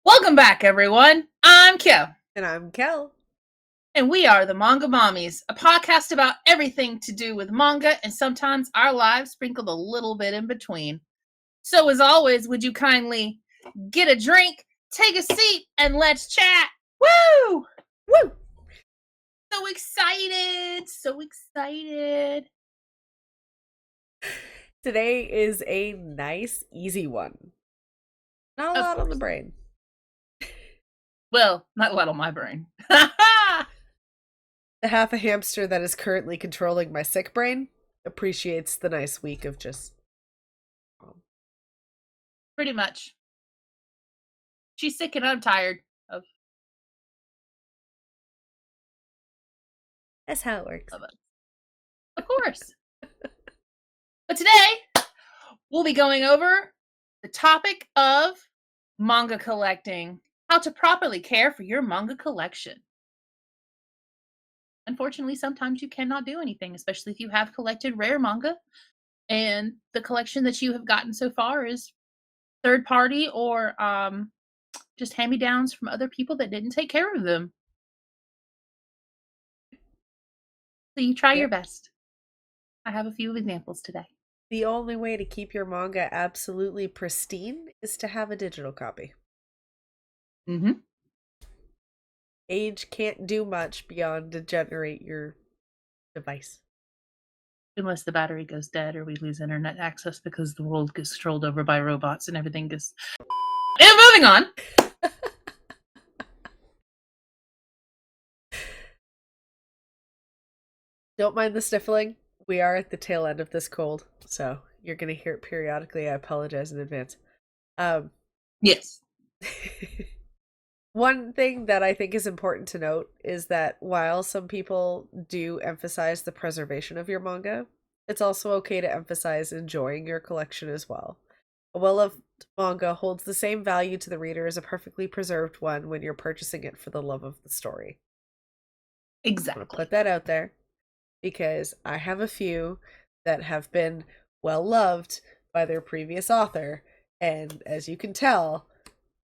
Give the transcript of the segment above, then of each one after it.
Welcome back, everyone. I'm Kyo, And I'm Kel. and we are the Manga Mommies, a podcast about everything to do with manga and sometimes our lives sprinkled a little bit in between. So, as always, would you kindly get a drink, take a seat, and let's chat? Woo! Woo! So excited! So excited. Today is a nice, easy one. Not a lot on the brain. Well, not a lot on my brain. The half a hamster that is currently controlling my sick brain appreciates the nice week of just. Pretty much. She's sick and I'm tired of. That's how it works. Of course. But today, we'll be going over the topic of manga collecting. How to properly care for your manga collection. Unfortunately, sometimes you cannot do anything, especially if you have collected rare manga and the collection that you have gotten so far is third party or just hand-me-downs from other people that didn't take care of them. So you try your best. I have a few examples today. The only way to keep your manga absolutely pristine is to have a digital copy. Mm-hmm. Age can't do much beyond degenerate your device. Unless the battery goes dead or we lose internet access because the world gets controlled over by robots and everything gets... And moving on! Don't mind the sniffling. We are at the tail end of this cold, so you're going to hear it periodically. I apologize in advance. Yes. One thing that I think is important to note is that while some people do emphasize the preservation of your manga, it's also okay to emphasize enjoying your collection as well. A well-loved manga holds the same value to the reader as a perfectly preserved one when you're purchasing it for the love of the story. Exactly. I'm gonna put that out there because I have a few that have been well-loved by their previous author, and as you can tell,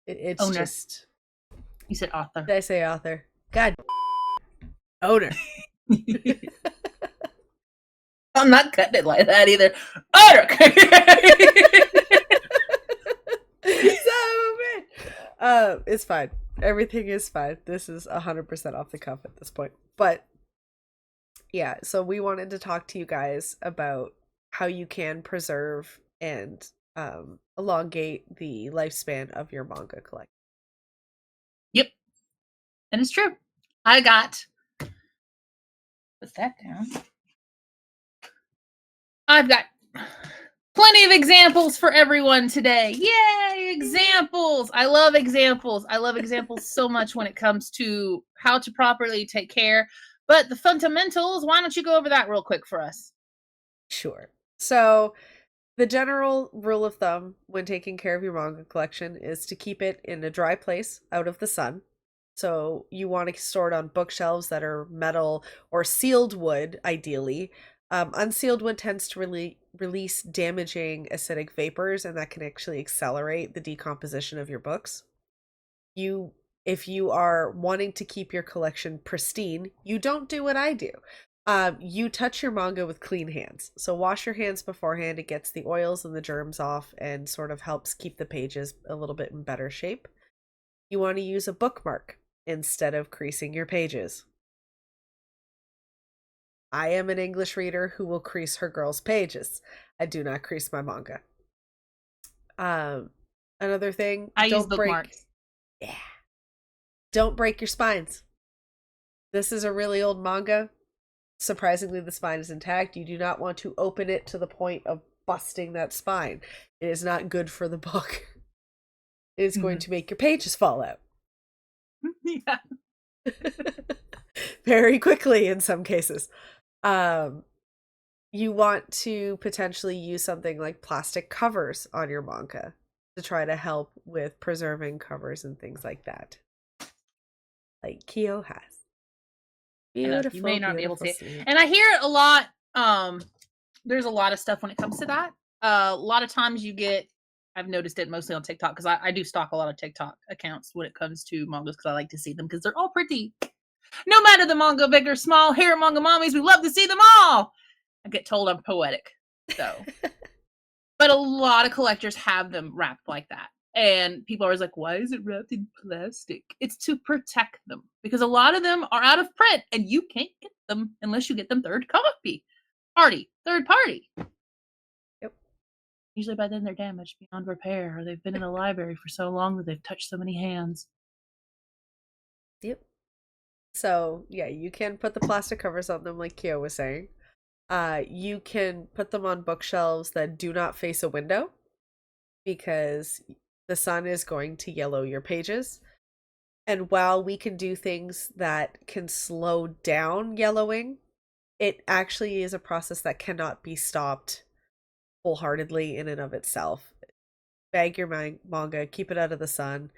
it's Owner. just... You said author. Did I say author? God. Owner. I'm not cutting it like that either. Owner. It's fine. Everything is fine. This is 100% off the cuff at this point. But yeah, so we wanted to talk to you guys about how you can preserve and elongate the lifespan of your manga collection. Yep. And it's true. I got... Put that down. I've got plenty of examples for everyone today. Yay, examples. I love examples. I love examples so much when it comes to how to properly take care. But the fundamentals, why don't you go over that real quick for us? Sure. So the general rule of thumb when taking care of your manga collection is to keep it in a dry place out of the sun. So you want to store it on bookshelves that are metal or sealed wood, ideally. Unsealed wood tends to release damaging acidic vapors, and that can actually accelerate the decomposition of your books. If you are wanting to keep your collection pristine, you don't do what I do. You touch your manga with clean hands. So wash your hands beforehand. It gets the oils and the germs off and sort of helps keep the pages a little bit in better shape. You want to use a bookmark instead of creasing your pages. I am an English reader who will crease her girl's pages. I do not crease my manga. Another thing, I use bookmarks. Don't break your spines. This is a really old manga. Surprisingly, the spine is intact. You do not want to open it to the point of busting that spine. It is not good for the book. It is going to make your pages fall out. Yeah. Very quickly in some cases. You want to potentially use something like plastic covers on your manga to try to help with preserving covers and things like that. Like Kyo has. Beautiful, you may not be able to see it. And I hear it a lot. There's a lot of stuff when it comes to that. A lot of times you get I've noticed it mostly on TikTok because I do stalk a lot of TikTok accounts when it comes to mangas because I like to see them because they're all pretty. No matter the manga, big or small, here at Manga Mommies, we love to see them all. I get told I'm poetic, so. But a lot of collectors have them wrapped like that. And people are always like, why is it wrapped in plastic? It's to protect them because a lot of them are out of print and you can't get them unless you get them third party. Yep. Usually by then they're damaged beyond repair or they've been in the library for so long that they've touched so many hands. Yep. So, yeah, you can put the plastic covers on them like Kyo was saying. You can put them on bookshelves that do not face a window because the sun is going to yellow your pages. And while we can do things that can slow down yellowing, it actually is a process that cannot be stopped wholeheartedly in and of itself. Bag your manga, keep it out of the sun,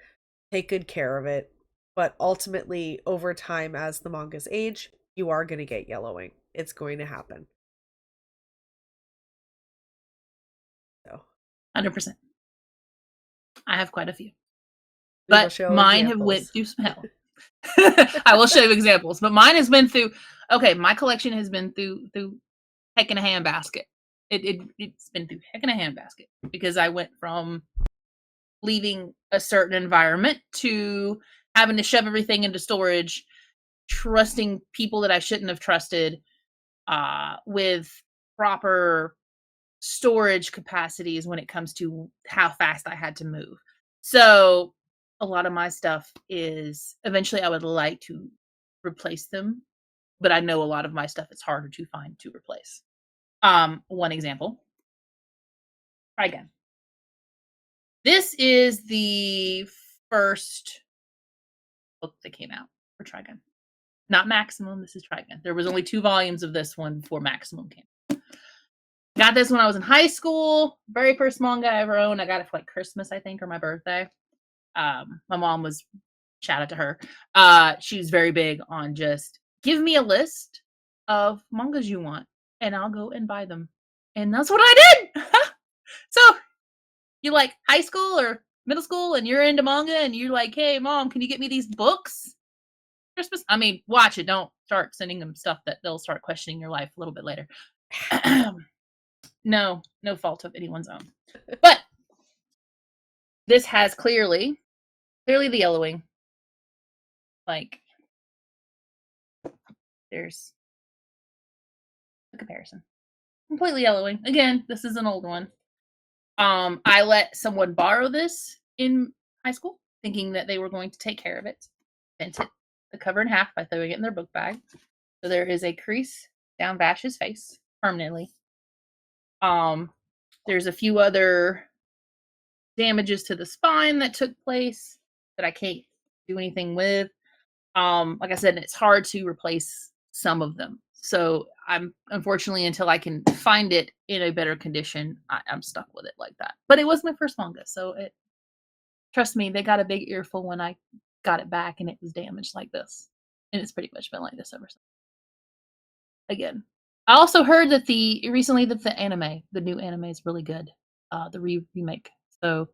take good care of it. But ultimately, over time, as the mangas age, you are going to get yellowing. It's going to happen. So, 100%. I have quite a few. we will But show mine have went examples. through some hell. I will show you examples, but mine has been through. Okay, my collection has been through heck in a handbasket. It's been through heck in a handbasket because I went from leaving a certain environment to having to shove everything into storage, trusting people that I shouldn't have trusted, with proper storage capacities when it comes to how fast I had to move. So a lot of my stuff is eventually I would like to replace them, but I know a lot of my stuff is harder to find to replace. One example. Try again. This is the first book that came out for Trigun. Not Maximum, this is Trigun. There was only 2 volumes of this one before Maximum came. Got this when I was in high school. Very first manga I ever owned. I got it for like Christmas, I think, or my birthday. My mom was, shout out to her. She was very big on just give me a list of mangas you want and I'll go and buy them. And that's what I did. So you're like high school or middle school and you're into manga and you're like, hey mom, can you get me these books? Christmas. I mean, watch it. Don't start sending them stuff that they'll start questioning your life a little bit later. No fault of anyone's own. But this has clearly the yellowing. Like, there's a comparison. Completely yellowing. Again, this is an old one. I let someone borrow this in high school, thinking that they were going to take care of it. Bent it the cover in half by throwing it in their book bag. So there is a crease down Vash's face permanently. There's a few other damages to the spine that took place that I can't do anything with. Like I said, it's hard to replace some of them. So I'm unfortunately until I can find it in a better condition, I'm stuck with it like that. But it was my first manga, so it trust me, they got a big earful when I got it back and it was damaged like this. And it's pretty much been like this ever since. Again. I also heard that the new anime is really good. The remake. So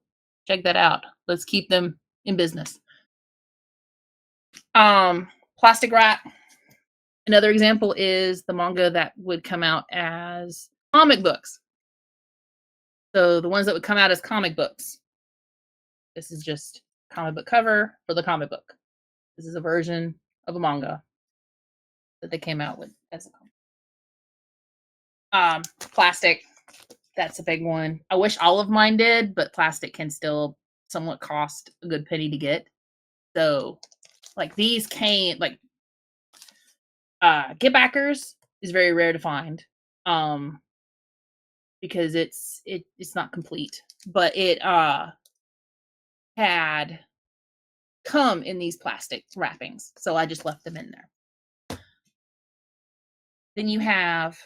check that out. Let's keep them in business. Plastic wrap. Another example is the manga that would come out as comic books. So the ones that would come out as comic books. This is just comic book cover for the comic book. This is a version of a manga that they came out with as a comic. Plastic. That's a big one. I wish all of mine did, but plastic can still somewhat cost a good penny to get. So, like these came like get backers is very rare to find. Because it's not complete, but it had come in these plastic wrappings, so I just left them in there. Then you have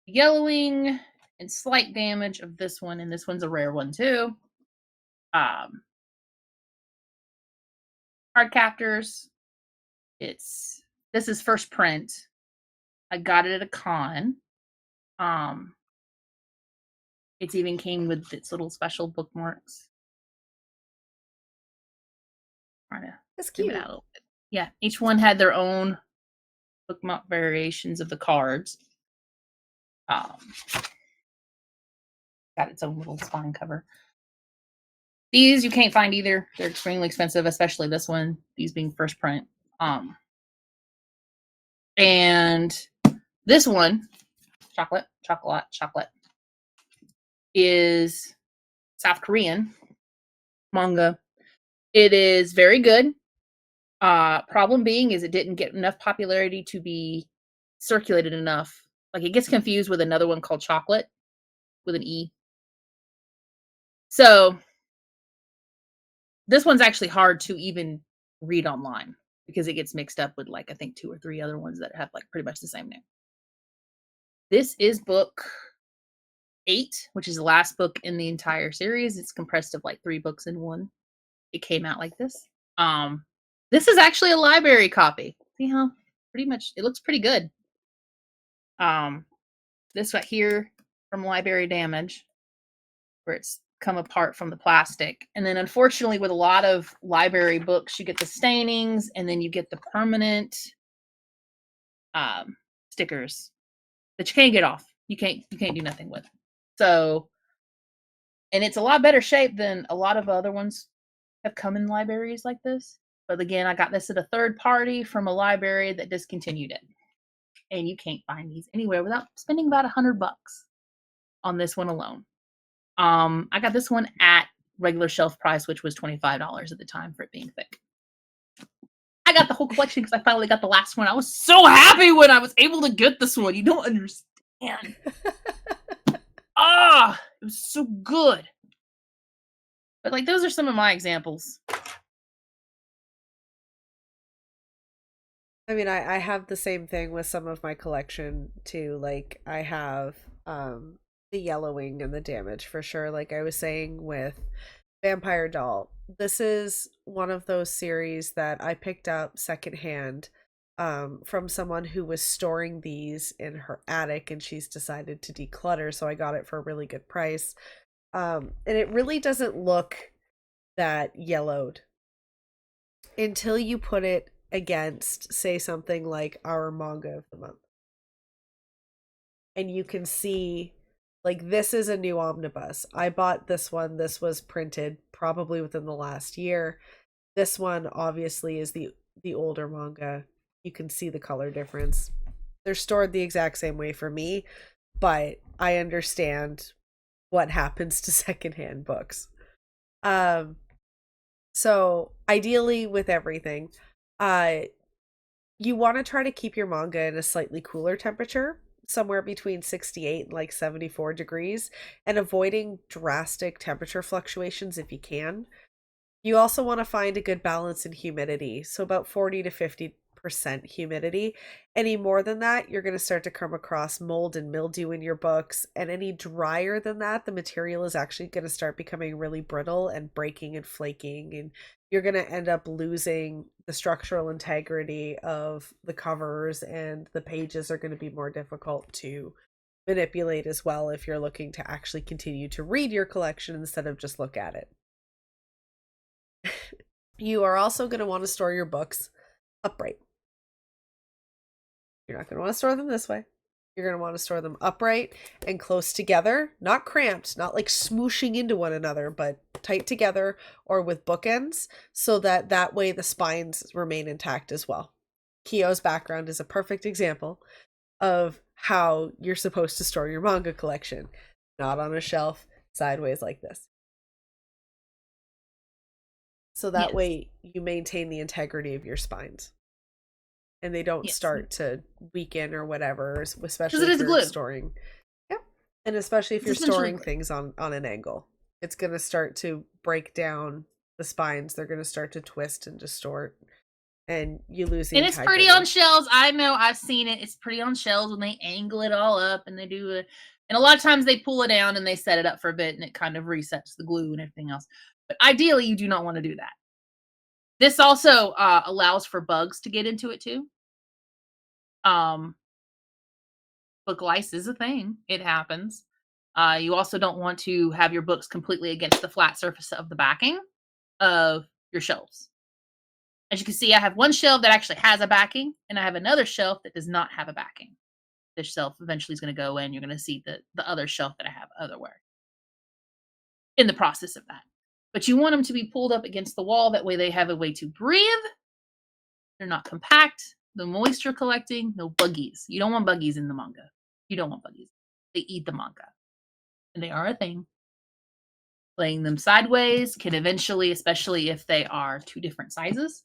yellowing and slight damage of this one, and this one's a rare one too. Card captors. This is first print. I got it at a con. It's even came with its little special bookmarks. Trying to That's zoom it cute. out a little bit. Yeah, each one had their own bookmark variations of the cards. Um, got its own little spine cover. These you can't find either. They're extremely expensive, especially this one. These being first print. And this one, chocolate, is South Korean manga. It is very good. Problem being is it didn't get enough popularity to be circulated enough. Like it gets confused with another one called Chocolate with an E. So this one's actually hard to even read online because it gets mixed up with like I think 2 or 3 other ones that have like pretty much the same name. This is book 8, which is the last book in the entire series. It's compressed of like 3 books in one. It came out like this. This is actually a library copy. See how pretty much it looks pretty good. This right here from library damage, where it's come apart from the plastic. And then unfortunately with a lot of library books, you get the stainings and then you get the permanent stickers that you can't get off. You can't do nothing with. So, and it's a lot better shape than a lot of other ones have come in libraries like this. But again, I got this at a third party from a library that discontinued it. And you can't find these anywhere without spending about $100 on this one alone. I got this one at regular shelf price, which was $25 at the time for it being thick. I got the whole collection because I finally got the last one. I was so happy when I was able to get this one. You don't understand. It was so good. But like those are some of my examples. I mean, I have the same thing with some of my collection too. Like I have the yellowing and the damage for sure. Like I was saying with Vampire Doll. This is one of those series that I picked up secondhand from someone who was storing these in her attic and she's decided to declutter, so I got it for a really good price. And it really doesn't look that yellowed until you put it against, say, something like our manga of the month. And you can see, like, this is a new omnibus. I bought this one. This was printed probably within the last year. This one obviously is the older manga. You can see the color difference. They're stored the exact same way for me, but I understand what happens to secondhand books. So ideally with everything, you want to try to keep your manga in a slightly cooler temperature, somewhere between 68 and like 74 degrees, and avoiding drastic temperature fluctuations if you can. You also want to find a good balance in humidity, so about 40 to 50% humidity. Any more than that, you're going to start to come across mold and mildew in your books, and any drier than that, the material is actually going to start becoming really brittle and breaking and flaking, and you're going to end up losing the structural integrity of the covers, and the pages are going to be more difficult to manipulate as well if you're looking to actually continue to read your collection instead of just look at it. You are also going to want to store your books upright. You're not going to want to store them this way. You're going to want to store them upright and close together, not cramped, not like smooshing into one another, but tight together or with bookends, so that way the spines remain intact as well. Kyo's background is a perfect example of how you're supposed to store your manga collection, not on a shelf sideways like this. So that way you maintain the integrity of your spines and they don't start to weaken or whatever, especially if you're storing. Yeah. And especially if you're storing things on an angle, it's going to start to break down the spines. They're going to start to twist and distort, and you lose the integrity. And it's pretty on shelves. I know, I've seen it. It's pretty on shelves when they angle it all up and they do it. And a lot of times they pull it down and they set it up for a bit and it kind of resets the glue and everything else. But ideally, you do not want to do that. This also allows for bugs to get into it too. Book lice is a thing. It happens. You also don't want to have your books completely against the flat surface of the backing of your shelves. As you can see, I have one shelf that actually has a backing, and I have another shelf that does not have a backing. This shelf eventually is going to go in. You're going to see the other shelf that I have otherwhere in the process of that. But you want them to be pulled up against the wall. That way they have a way to breathe. They're not compact. No moisture collecting. No buggies. You don't want buggies in the manga. You don't want buggies. They eat the manga. And they are a thing. Laying them sideways can eventually, especially if they are two different sizes,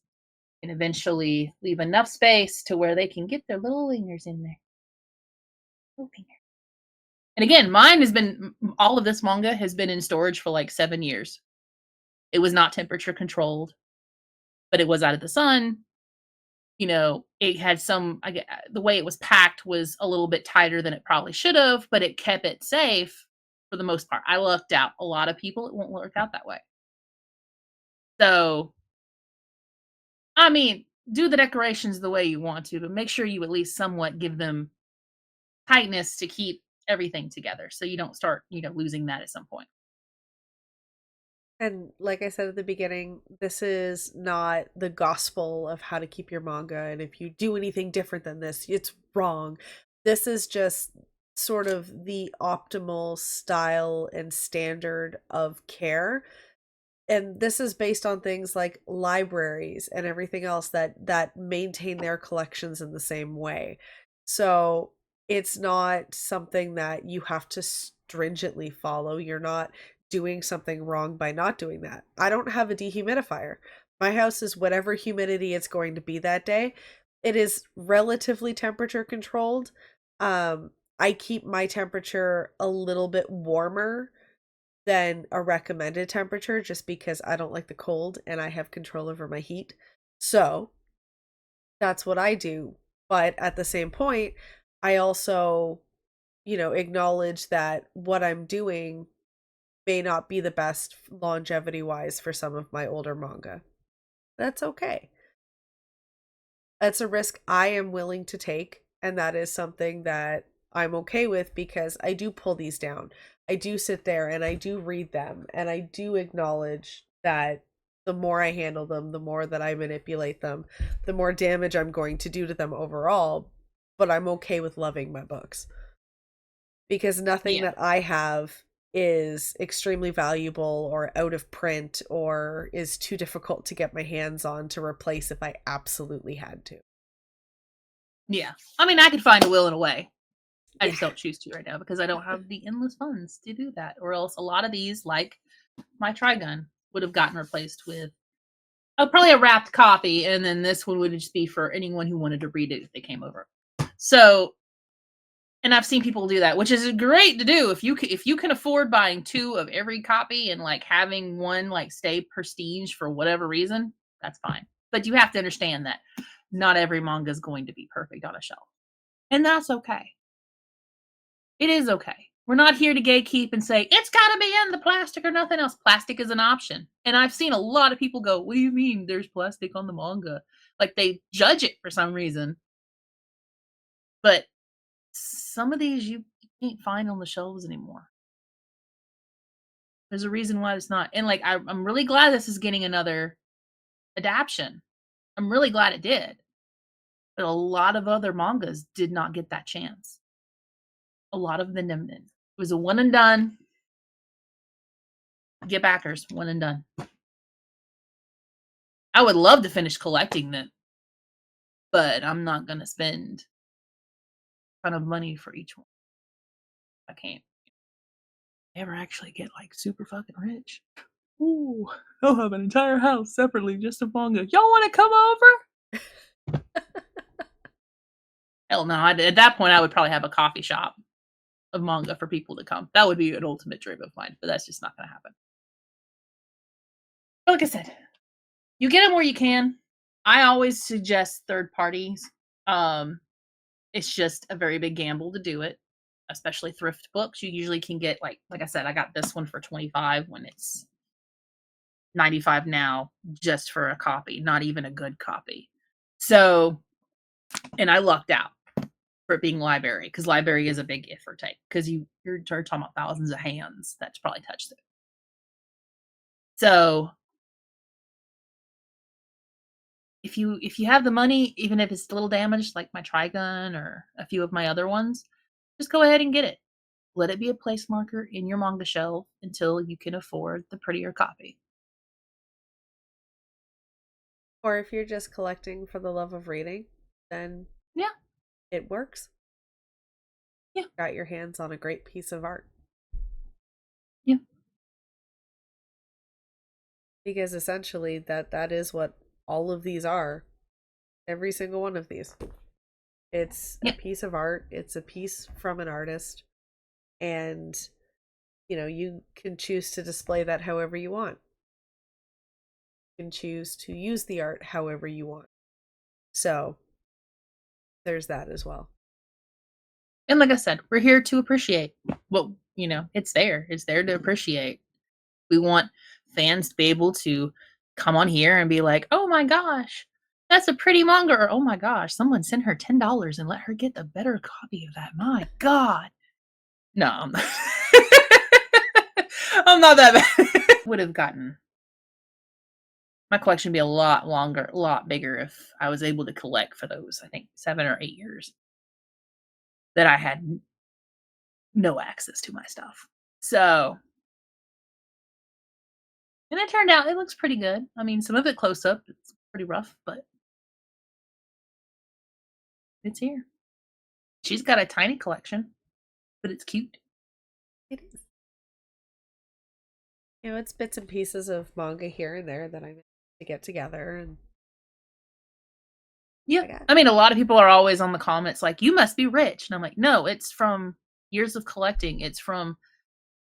can eventually leave enough space to where they can get their little fingers in there. Little finger. And again, mine has been all of this manga has been in storage for like 7 years. It was not temperature controlled, but it was out of the sun. You know, it had the way it was packed was a little bit tighter than it probably should have, but it kept it safe for the most part. I lucked out. A lot of people, it won't work out that way. So, I mean, do the decorations the way you want to, but make sure you at least somewhat give them tightness to keep everything together so you don't start, losing that at some point. And like I said at the beginning, this is not the gospel of how to keep your manga. And if you do anything different than this, it's wrong. This is just sort of the optimal style and standard of care. And this is based on things like libraries and everything else that maintain their collections in the same way. So it's not something that you have to stringently follow. You're not doing something wrong by not doing that. I don't have a dehumidifier. My house is whatever humidity it's going to be that day. It is relatively temperature controlled. I keep my temperature a little bit warmer than a recommended temperature just because I don't like the cold and I have control over my heat. So that's what I do. But at the same point, I also, acknowledge that what I'm doing may not be the best longevity wise for some of my older manga. That's okay. That's a risk I am willing to take. And that is something that I'm okay with because I do pull these down. I do sit there and I do read them and I do acknowledge that the more I handle them, the more that I manipulate them, the more damage I'm going to do to them overall. But I'm okay with loving my books because nothing Yeah. that I have is extremely valuable or out of print or is too difficult to get my hands on to replace if I absolutely had to. Yeah. I mean, I could find a will and a way. I Yeah. just don't choose to right now because I don't have the endless funds to do that. Or else a lot of these, like my Trigun, would have gotten replaced with probably a wrapped copy, and then this one would just be for anyone who wanted to read it if they came over. So, and I've seen people do that, which is great to do if you can afford buying 2 of every copy and like having one like stay prestige for whatever reason. That's fine, but you have to understand that not every manga is going to be perfect on a shelf, and that's okay. It is okay. We're not here to gatekeep and say it's got to be in the plastic or nothing else. Plastic is an option. And I've seen a lot of people go, "What do you mean there's plastic on the manga?" Like they judge it for some reason. But some of these you can't find on the shelves anymore. There's a reason why it's not. And like I'm really glad this is getting another adaptation. I'm really glad it did. But a lot of other mangas did not get that chance. A lot of them didn't. It was a one and done. Get backers, one and done. I would love to finish collecting them, but I'm not gonna spend a ton of money for each one. I can't. Never actually get like super fucking rich. Ooh, I'll have an entire house separately just of manga. Y'all want to come over? Hell no! At that point, I would probably have a coffee shop of manga for people to come. That would be an ultimate dream of mine, but that's just not gonna happen. But like I said, you get them where you can. I always suggest third parties. Um, It's just a very big gamble to do it, especially thrift books. You usually can get like I said, I got this one for 25 when it's 95 now just for a copy, not even a good copy. So, and I lucked out for it being library, because library is a big give or take, because you're talking about thousands of hands that's probably touched it. So if you have the money, even if it's a little damaged, like my Trigun or a few of my other ones, just go ahead and get it. Let it be a place marker in your manga shelf until you can afford the prettier copy. Or if you're just collecting for the love of reading, then Yeah, it works. yeah, Got your hands on a great piece of art. yeah, Because essentially that is what all of these are. Every single one of these. It's a yeah. piece of art, it's a piece from an artist, and you can choose to display that however you want. You can choose to use the art however you want. So there's that as well. And like I said, we're here to appreciate what, it's there. It's there to appreciate. We want fans to be able to come on here and be like, "Oh my gosh, that's a pretty manga," or, "Oh my gosh, someone sent her $10 and let her get the better copy of that. My god." No, I'm not, I'm not that bad. Would have gotten my collection would be a lot longer, a lot bigger if I was able to collect for those, I think, 7 or 8 years that I had no access to my stuff. So, and it turned out it looks pretty good. I mean, some of it close up, it's pretty rough, but it's here. She's got a tiny collection, but it's cute. It is. It's bits and pieces of manga here and there that I managed to get together, and Yeah. I got I mean, a lot of people are always on the comments like, "You must be rich." And I'm like, "No, it's from years of collecting. It's from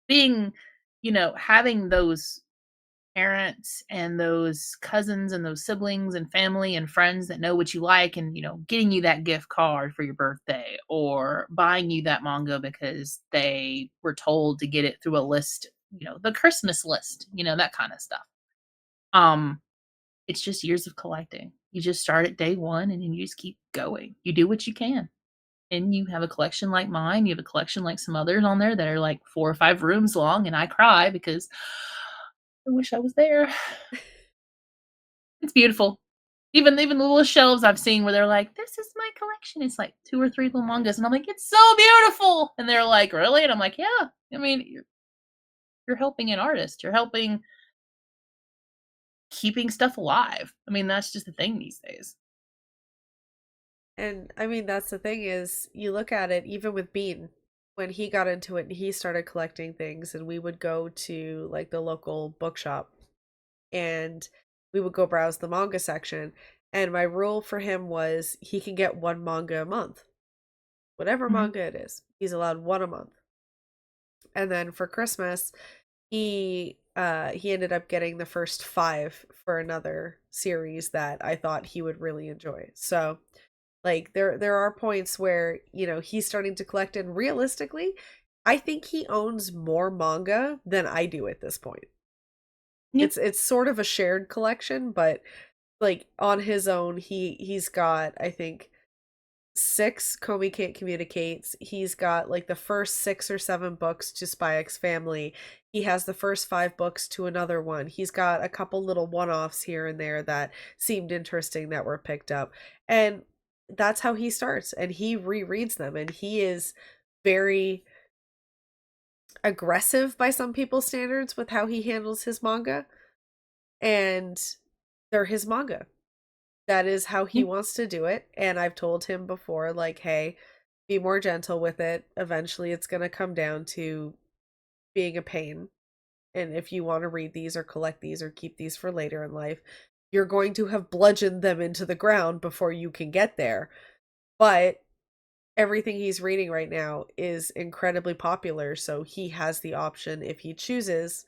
being, having those parents and those cousins and those siblings and family and friends that know what you like and, getting you that gift card for your birthday or buying you that manga because they were told to get it through a list, the Christmas list, that kind of stuff." Um, it's just years of collecting. You just start at day 1 and then you just keep going. You do what you can. And you have a collection like mine, you have a collection like some others on there that are like 4 or 5 rooms long, and I cry because I wish I was there. It's beautiful. Even the little shelves I've seen where they're like, "This is my collection." It's like 2 or 3 little mangas, and I'm like, "It's so beautiful." And they're like, "Really?" And I'm like, "Yeah." I mean, you're helping an artist. You're helping keeping stuff alive. I mean, that's just the thing these days. And I mean, that's the thing is, you look at it, even with Bean, when he got into it and he started collecting things, and we would go to like the local bookshop and we would go browse the manga section. And my rule for him was he can get one manga a month. Whatever Mhm. manga it is, he's allowed one a month. And then for Christmas, he ended up getting the first 5 for another series that I thought he would really enjoy. So like there are points where, he's starting to collect, and realistically, I think he owns more manga than I do at this point. Yeah. It's sort of a shared collection, but like on his own, he's got, I think, 6 Comey Can't Communicates. He's got like the first 6 or 7 books to Spy X Family. He has the first 5 books to another one. He's got a couple little one-offs here and there that seemed interesting that were picked up. And that's how he starts, and he rereads them, and he is very aggressive by some people's standards with how he handles his manga, and they're his manga. That is how he Yeah. wants to do it. And I've told him before, like, hey, be more gentle with it. Eventually, it's going to come down to being a pain. And if you want to read these or collect these or keep these for later in life, you're going to have bludgeoned them into the ground before you can get there. But everything he's reading right now is incredibly popular. So he has the option, if he chooses,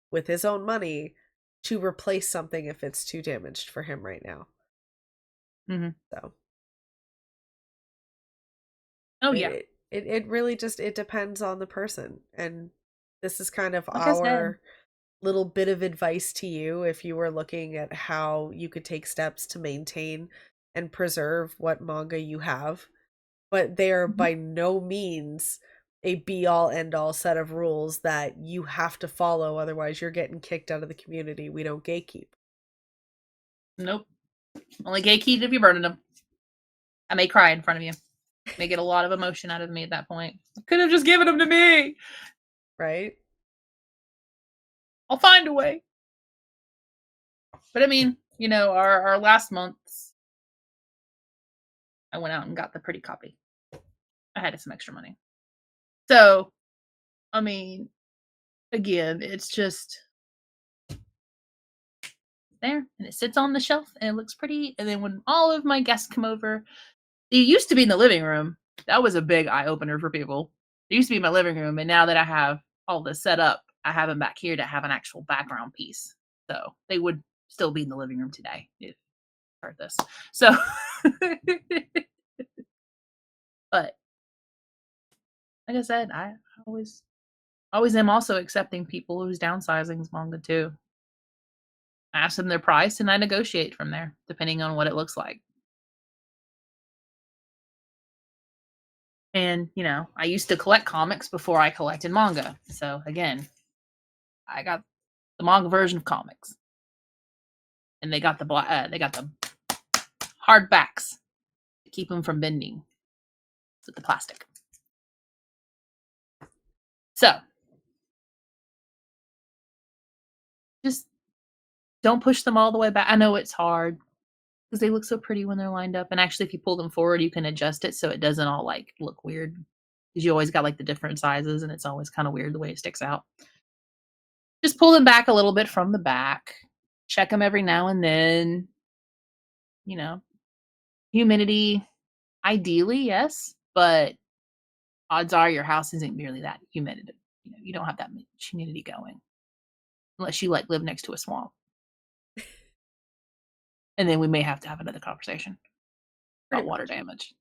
with his own money, to replace something if it's too damaged for him right now. Mhm. So Oh, yeah. it really just, it depends on the person. And this is kind of Like I said. our little bit of advice to you if you were looking at how you could take steps to maintain and preserve what manga you have. but they are Mhm. by no means a be all end all set of rules that you have to follow. Otherwise, you're getting kicked out of the community. We don't gatekeep. Nope. Only gatekeep if you're burning them. I may cry in front of you. May get a lot of emotion out of me at that point. You could have just given them to me. Right? I'll find a way. But I mean, our last month's, I went out and got the pretty copy. I had some extra money. So, I mean, again, it's just there and it sits on the shelf and it looks pretty. And then when all of my guests come over, it used to be in the living room. That was a big eye opener for people. It used to be in my living room, and now that I have all this set up, I have them back here to have an actual background piece. So they would still be in the living room today if you heard this. So, but like I said, I always am also accepting people who's downsizing manga too. I ask them their price and I negotiate from there, depending on what it looks like. And, I used to collect comics before I collected manga. So again, I got the manga version of comics, and they got the hardbacks to keep them from bending with the plastic. So just don't push them all the way back. I know it's hard because they look so pretty when they're lined up. And actually, if you pull them forward, you can adjust it so it doesn't all like look weird because you always got like the different sizes, and it's always kind of weird the way it sticks out. Just pull them back a little bit from the back. Check them every now and then. You know, humidity, ideally, yes, but odds are your house isn't nearly that humid. You don't have that much humidity going unless you like live next to a swamp. And then we may have to have another conversation about Pretty water much. damage.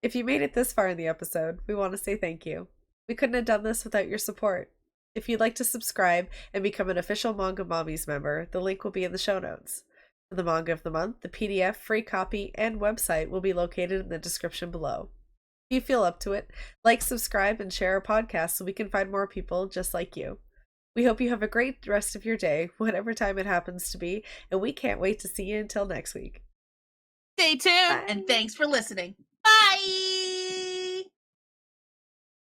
If you made it this far in the episode, we want to say thank you. We couldn't have done this without your support. If you'd like to subscribe and become an official Manga Mommies member, the link will be in the show notes. For the manga of the month, the PDF, free copy, and website will be located in the description below. If you feel up to it, like, subscribe, and share our podcast so we can find more people just like you. We hope you have a great rest of your day, whatever time it happens to be, and we can't wait to see you until next week. Stay tuned, and thanks for listening. Bye!